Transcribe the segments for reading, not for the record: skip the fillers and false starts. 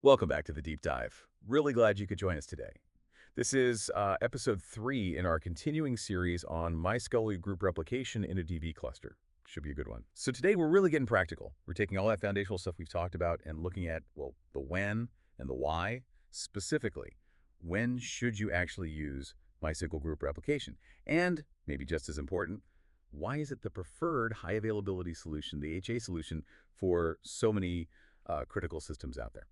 Welcome back to the Deep Dive. Really glad you could join us today. This is episode 3 in our continuing series on MySQL Group Replication in a DB cluster. Should be a good one. So today we're really getting practical. We're taking all that foundational stuff we've talked about and looking at, well, the when and the why. Specifically, when should you actually use MySQL Group Replication? And, maybe just as important, why is it the preferred high availability solution, the HA solution, for so many critical systems out there?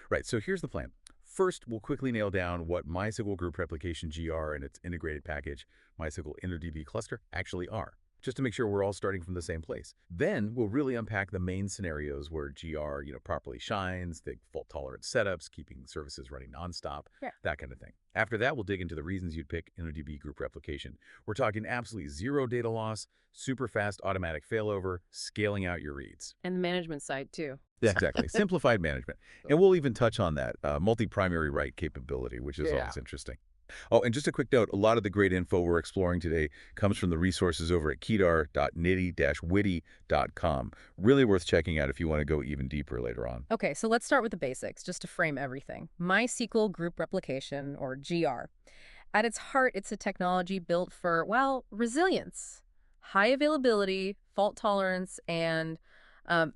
Right, so here's the plan. First, we'll quickly nail down what MySQL Group Replication GR and its integrated package, MySQL InnoDB cluster, actually are, just to make sure we're all starting from the same place. Then, we'll really unpack the main scenarios where GR, properly shines, the fault-tolerant setups, keeping services running nonstop, that kind of thing. After that, we'll dig into the reasons you'd pick InnoDB Group Replication. We're talking absolutely zero data loss, super fast automatic failover, scaling out your reads. And the management side, too. Yeah, exactly. Simplified management. And we'll even touch on that multi-primary write capability, which is always interesting. Oh, and just a quick note, a lot of the great info we're exploring today comes from the resources over at kedar.nitty-witty.com. Really worth checking out if you want to go even deeper later on. Okay, so let's start with the basics, just to frame everything. MySQL Group Replication, or GR. At its heart, it's a technology built for, well, resilience, high availability, fault tolerance, and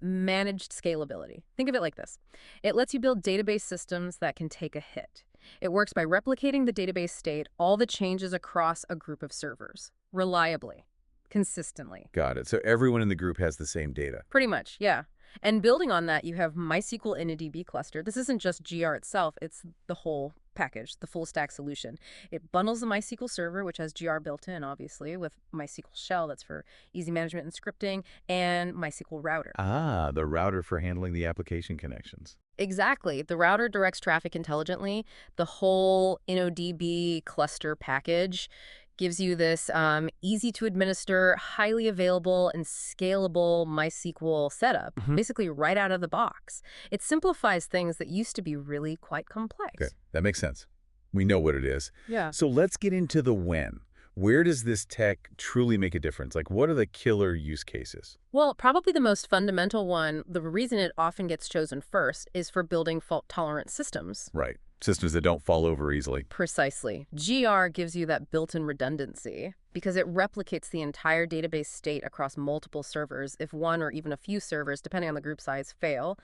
managed scalability. Think of it like this. It lets you build database systems that can take a hit. It works by replicating the database state, all the changes across a group of servers, reliably, consistently. Got it. So everyone in the group has the same data. Pretty much, yeah. And building on that, you have MySQL InnoDB cluster. This isn't just GR itself, it's the whole package, the full stack solution. It bundles the MySQL server, which has GR built in, obviously, with MySQL shell, that's for easy management and scripting, and MySQL router. Ah, the router for handling the application connections. Exactly. The router directs traffic intelligently. The whole InnoDB cluster package gives you this easy to administer, highly available, and scalable MySQL setup, basically right out of the box. It simplifies things that used to be really quite complex. Okay, that makes sense. We know what it is. Yeah. So let's get into the when. Where does this tech truly make a difference? Like, what are the killer use cases? Well, probably the most fundamental one, the reason it often gets chosen first, is for building fault-tolerant systems. Right. Systems that don't fall over easily. Precisely. GR gives you that built-in redundancy because it replicates the entire database state across multiple servers if one or even a few servers, depending on the group size, fail.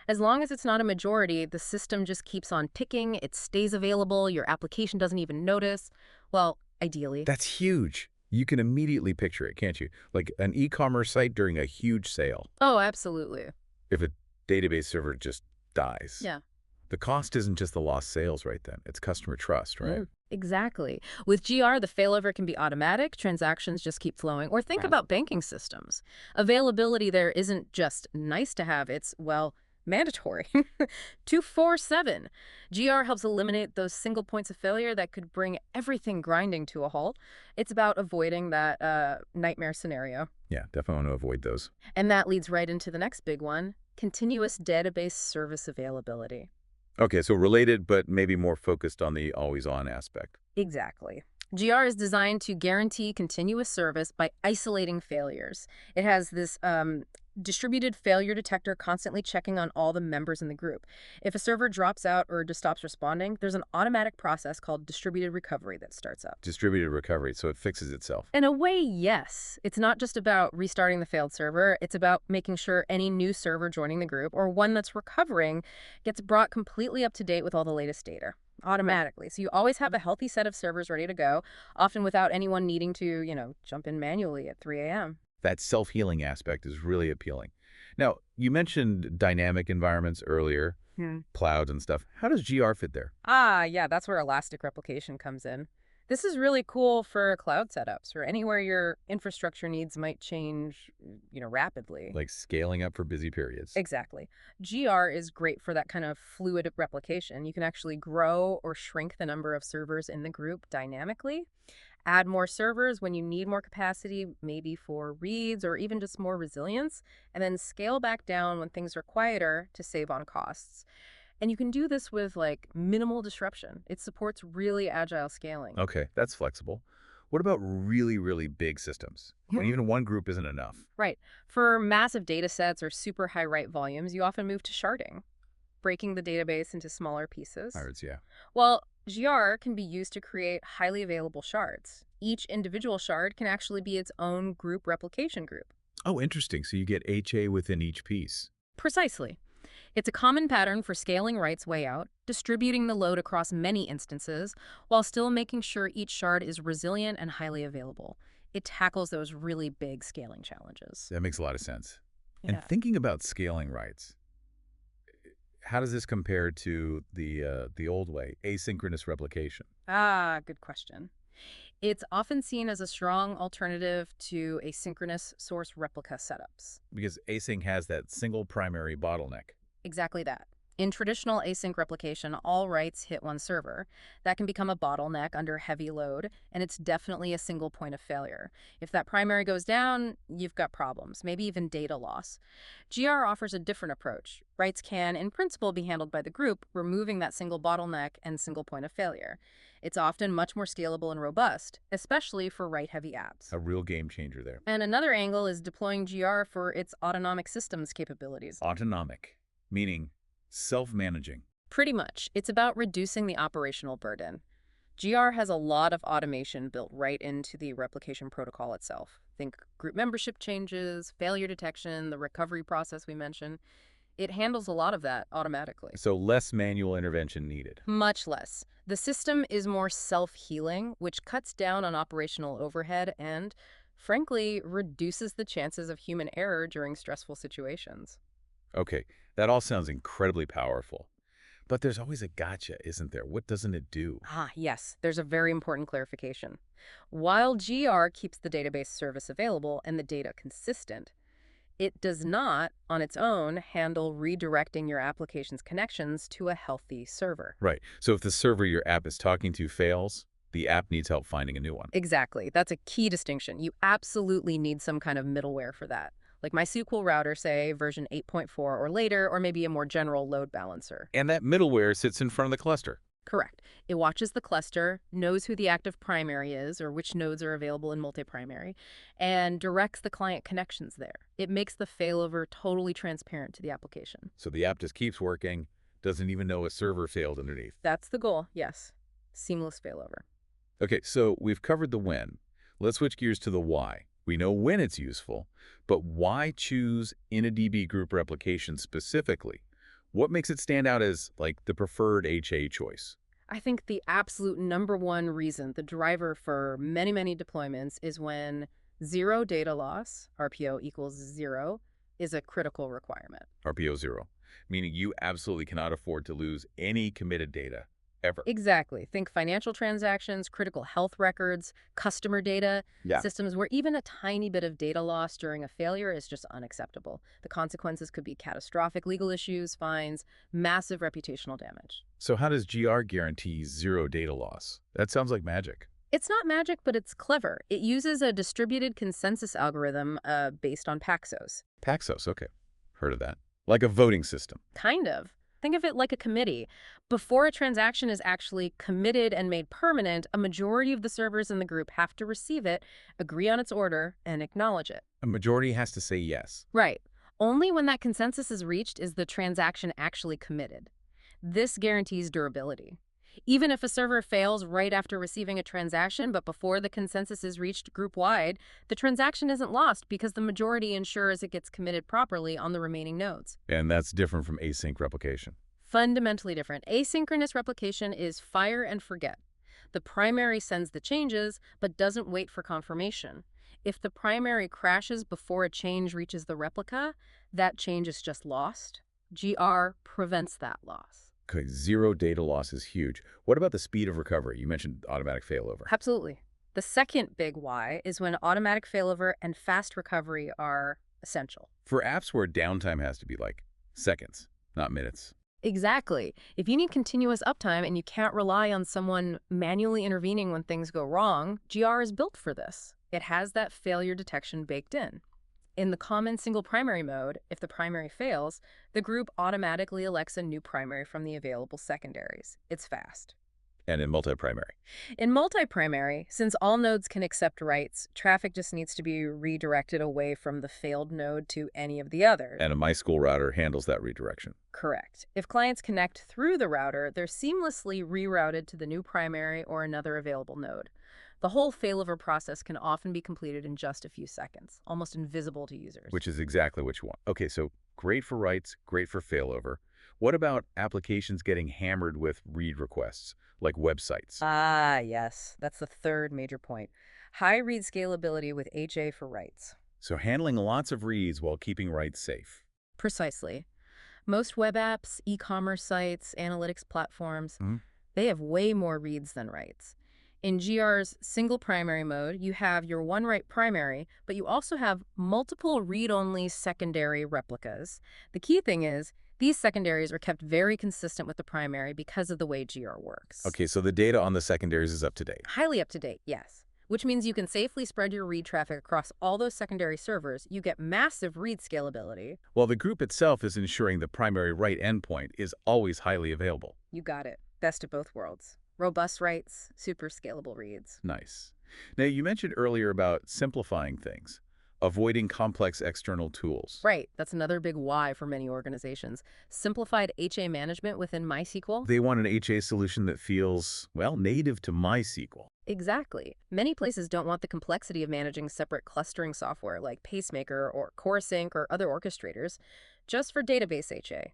As long as it's not a majority, the system just keeps on ticking, it stays available, your application doesn't even notice. Well, ideally. That's huge. You can immediately picture it, can't you? Like an e-commerce site during a huge sale. Oh, absolutely. If a database server just dies. Yeah. The cost isn't just the lost sales right then. It's customer trust, right? Exactly. With GR, the failover can be automatic. Transactions just keep flowing. Or think about banking systems. Availability there isn't just nice to have. It's, well, mandatory. 24/7. GR helps eliminate those single points of failure that could bring everything grinding to a halt. It's about avoiding that nightmare scenario. Yeah, definitely want to avoid those. And that leads right into the next big one, continuous database service availability. Okay, so related, but maybe more focused on the always-on aspect. Exactly. GR is designed to guarantee continuous service by isolating failures. It has this distributed failure detector constantly checking on all the members in the group. If a server drops out or just stops responding, there's an automatic process called distributed recovery that starts up. Distributed recovery, so it fixes itself. In a way, yes. It's not just about restarting the failed server. It's about making sure any new server joining the group or one that's recovering gets brought completely up to date with all the latest data automatically. So you always have a healthy set of servers ready to go, often without anyone needing to, jump in manually at 3 a.m. That self-healing aspect is really appealing. Now, you mentioned dynamic environments earlier, clouds and stuff. How does GR fit there? Yeah, that's where elastic replication comes in. This is really cool for cloud setups or anywhere your infrastructure needs might change, rapidly. Like scaling up for busy periods. Exactly. GR is great for that kind of fluid replication. You can actually grow or shrink the number of servers in the group dynamically. Add more servers when you need more capacity, maybe for reads or even just more resilience, and then scale back down when things are quieter to save on costs. And you can do this with minimal disruption. It supports really agile scaling. Okay, that's flexible. What about really, really big systems? When even one group isn't enough? Right. For massive data sets or super high write volumes, you often move to sharding. breaking the database into smaller pieces. Pirates, yeah. Well, GR can be used to create highly available shards. Each individual shard can actually be its own group replication group. Oh, interesting. So you get HA within each piece. Precisely. It's a common pattern for scaling writes way out, distributing the load across many instances, while still making sure each shard is resilient and highly available. It tackles those really big scaling challenges. That makes a lot of sense. And Yeah. thinking about scaling rights, how does this compare to the old way, asynchronous replication? Good question. It's often seen as a strong alternative to asynchronous source replica setups. Because async has that single primary bottleneck. Exactly that. In traditional async replication, all writes hit one server. That can become a bottleneck under heavy load, and it's definitely a single point of failure. If that primary goes down, you've got problems, maybe even data loss. GR offers a different approach. Writes can, in principle, be handled by the group, removing that single bottleneck and single point of failure. It's often much more scalable and robust, especially for write-heavy apps. A real game changer there. And another angle is deploying GR for its autonomic systems capabilities. Autonomic, meaning self-managing. Pretty much. It's about reducing the operational burden. GR has a lot of automation built right into the replication protocol itself. Think group membership changes, failure detection, the recovery process we mentioned. It handles a lot of that automatically. So less manual intervention needed. Much less. The system is more self-healing, which cuts down on operational overhead and, frankly, reduces the chances of human error during stressful situations. Okay, that all sounds incredibly powerful. But there's always a gotcha, isn't there? What doesn't it do? Yes, there's a very important clarification. While GR keeps the database service available and the data consistent, it does not, on its own, handle redirecting your application's connections to a healthy server. Right. So if the server your app is talking to fails, the app needs help finding a new one. Exactly. That's a key distinction. You absolutely need some kind of middleware for that. Like MySQL router, say, version 8.4 or later, or maybe a more general load balancer. And that middleware sits in front of the cluster. Correct. It watches the cluster, knows who the active primary is or which nodes are available in multi-primary, and directs the client connections there. It makes the failover totally transparent to the application. So the app just keeps working, doesn't even know a server failed underneath. That's the goal, yes. Seamless failover. Okay, so we've covered the when. Let's switch gears to the why. We know when it's useful, but why choose InnoDB group replication specifically? What makes it stand out as, like, the preferred HA choice? I think the absolute number one reason, the driver for many, many deployments is when zero data loss, RPO equals 0, is a critical requirement. RPO 0, meaning you absolutely cannot afford to lose any committed data, ever. Exactly. Think financial transactions, critical health records, customer data, systems where even a tiny bit of data loss during a failure is just unacceptable. The consequences could be catastrophic legal issues, fines, massive reputational damage. So how does GR guarantee zero data loss? That sounds like magic. It's not magic, but it's clever. It uses a distributed consensus algorithm based on Paxos. Paxos, okay. Heard of that. Like a voting system. Kind of. Think of it like a committee. Before a transaction is actually committed and made permanent, a majority of the servers in the group have to receive it, agree on its order, and acknowledge it. A majority has to say yes. Right. Only when that consensus is reached is the transaction actually committed. This guarantees durability. Even if a server fails right after receiving a transaction, but before the consensus is reached group-wide, the transaction isn't lost because the majority ensures it gets committed properly on the remaining nodes. And that's different from async replication. Fundamentally different. Asynchronous replication is fire and forget. The primary sends the changes, but doesn't wait for confirmation. If the primary crashes before a change reaches the replica, that change is just lost. GR prevents that loss. Okay, zero data loss is huge. What about the speed of recovery? You mentioned automatic failover. Absolutely. The second big why is when automatic failover and fast recovery are essential. For apps where downtime has to be like seconds, not minutes. Exactly. If you need continuous uptime and you can't rely on someone manually intervening when things go wrong, GR is built for this. It has that failure detection baked in. In the common single primary mode, if the primary fails, the group automatically elects a new primary from the available secondaries. It's fast. And in multi-primary. In multi-primary, since all nodes can accept writes, traffic just needs to be redirected away from the failed node to any of the others. And a MySQL router handles that redirection. Correct. If clients connect through the router, they're seamlessly rerouted to the new primary or another available node. The whole failover process can often be completed in just a few seconds, almost invisible to users. Which is exactly what you want. Okay, so great for writes, great for failover. What about applications getting hammered with read requests, like websites? Ah, yes. That's the third major point. High read scalability with HA for writes. So handling lots of reads while keeping writes safe. Precisely. Most web apps, e-commerce sites, analytics platforms, Hmm? they have way more reads than writes. In GR's single primary mode, you have your one write primary, but you also have multiple read-only secondary replicas. The key thing is, these secondaries are kept very consistent with the primary because of the way GR works. Okay, so the data on the secondaries is up to date. Highly up to date, yes. Which means you can safely spread your read traffic across all those secondary servers. You get massive read scalability. While the group itself is ensuring the primary write endpoint is always highly available. You got it. Best of both worlds. Robust writes, super scalable reads. Nice. Now, you mentioned earlier about simplifying things, avoiding complex external tools. Right, that's another big why for many organizations. Simplified HA management within MySQL? They want an HA solution that feels, well, native to MySQL. Exactly. Many places don't want the complexity of managing separate clustering software like Pacemaker or CoreSync or other orchestrators, just for database HA.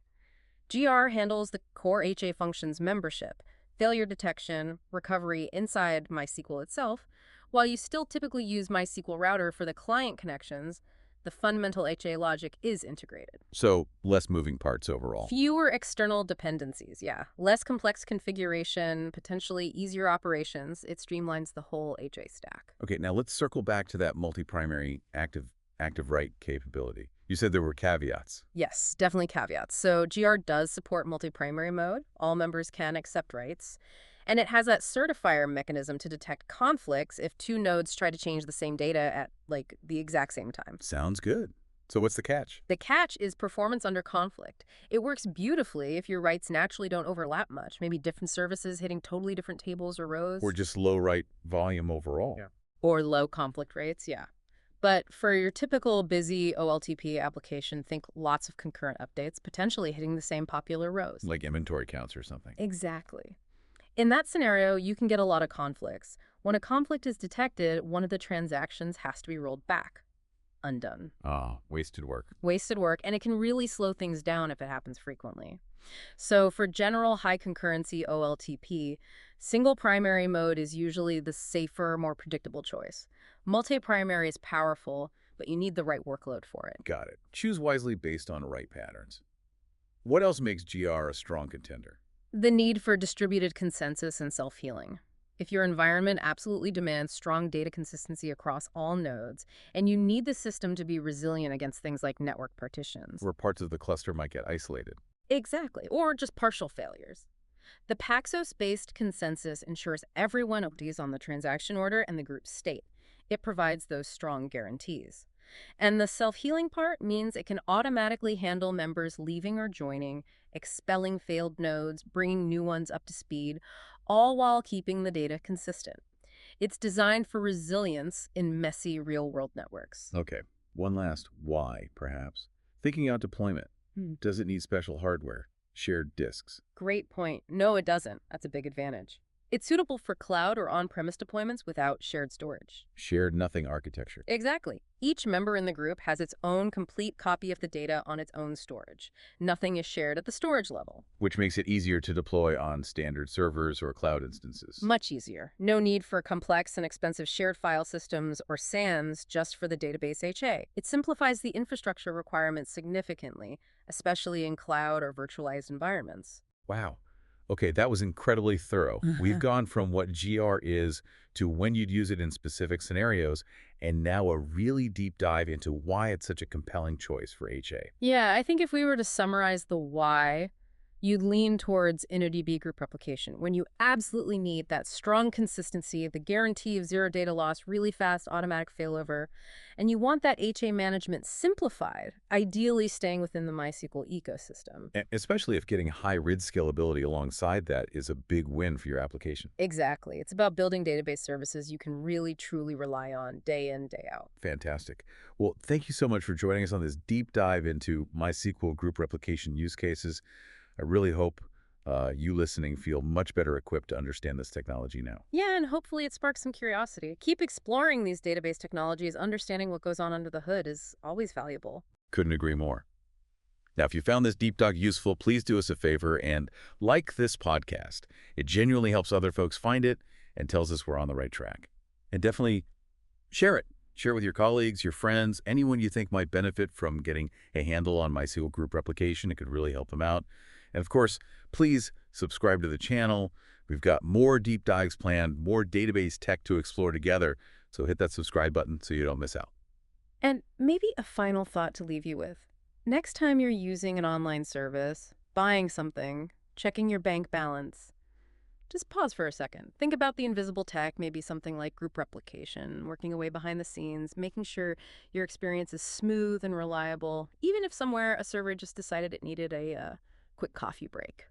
GR handles the core HA functions membership, failure detection, recovery inside MySQL itself, while you still typically use MySQL Router for the client connections. The fundamental HA logic is integrated. So, less moving parts overall. Fewer external dependencies, yeah. Less complex configuration, potentially easier operations. It streamlines the whole HA stack. Okay, now let's circle back to that multi-primary active write capability. You said there were caveats. Yes, definitely caveats. So GR does support multi-primary mode. All members can accept writes. And it has that certifier mechanism to detect conflicts if two nodes try to change the same data at, like, the exact same time. Sounds good. So what's the catch? The catch is performance under conflict. It works beautifully if your writes naturally don't overlap much, maybe different services hitting totally different tables or rows. Or just low write volume overall. Yeah. Or low conflict rates, yeah. But for your typical busy OLTP application, think lots of concurrent updates, potentially hitting the same popular rows. Like inventory counts or something. Exactly. In that scenario, you can get a lot of conflicts. When a conflict is detected, one of the transactions has to be rolled back. Undone. Ah, wasted work. Wasted work, and it can really slow things down if it happens frequently. So for general high concurrency OLTP, single primary mode is usually the safer, more predictable choice. Multi-primary is powerful, but you need the right workload for it. Got it. Choose wisely based on write patterns. What else makes GR a strong contender? The need for distributed consensus and self-healing. If your environment absolutely demands strong data consistency across all nodes, and you need the system to be resilient against things like network partitions. Where parts of the cluster might get isolated. Exactly, or just partial failures. The Paxos-based consensus ensures everyone agrees on the transaction order and the group state. It provides those strong guarantees. And the self-healing part means it can automatically handle members leaving or joining, expelling failed nodes, bringing new ones up to speed, all while keeping the data consistent. It's designed for resilience in messy real-world networks. Okay, one last why, perhaps. Thinking out deployment. Does it need special hardware? Shared disks? Great point. No, it doesn't. That's a big advantage. It's suitable for cloud or on-premise deployments without shared storage. Shared nothing architecture. Exactly. Each member in the group has its own complete copy of the data on its own storage. Nothing is shared at the storage level. Which makes it easier to deploy on standard servers or cloud instances. Much easier. No need for complex and expensive shared file systems or SANs just for the database HA. It simplifies the infrastructure requirements significantly, especially in cloud or virtualized environments. Wow. Okay, that was incredibly thorough. We've gone from what GR is to when you'd use it in specific scenarios, and now a really deep dive into why it's such a compelling choice for HA. Yeah, I think if we were to summarize the why, You'd lean towards InnoDB group replication when you absolutely need that strong consistency, the guarantee of zero data loss, really fast automatic failover, and you want that HA management simplified, ideally staying within the MySQL ecosystem. Especially if getting high RID scalability alongside that is a big win for your application. Exactly. It's about building database services you can really truly rely on day in, day out. Fantastic. Well, thank you so much for joining us on this deep dive into MySQL group replication use cases. I really hope you listening feel much better equipped to understand this technology now. Yeah, and hopefully it sparks some curiosity. Keep exploring these database technologies. Understanding what goes on under the hood is always valuable. Couldn't agree more. Now, if you found this deep dive useful, please do us a favor and like this podcast. It genuinely helps other folks find it and tells us we're on the right track. And definitely share it. Share it with your colleagues, your friends, anyone you think might benefit from getting a handle on MySQL group replication. It could really help them out. And of course, please subscribe to the channel. We've got more deep dives planned, more database tech to explore together. So hit that subscribe button so you don't miss out. And maybe a final thought to leave you with. Next time you're using an online service, buying something, checking your bank balance, just pause for a second. Think about the invisible tech, maybe something like group replication, working away behind the scenes, making sure your experience is smooth and reliable, even if somewhere a server just decided it needed a quick coffee break.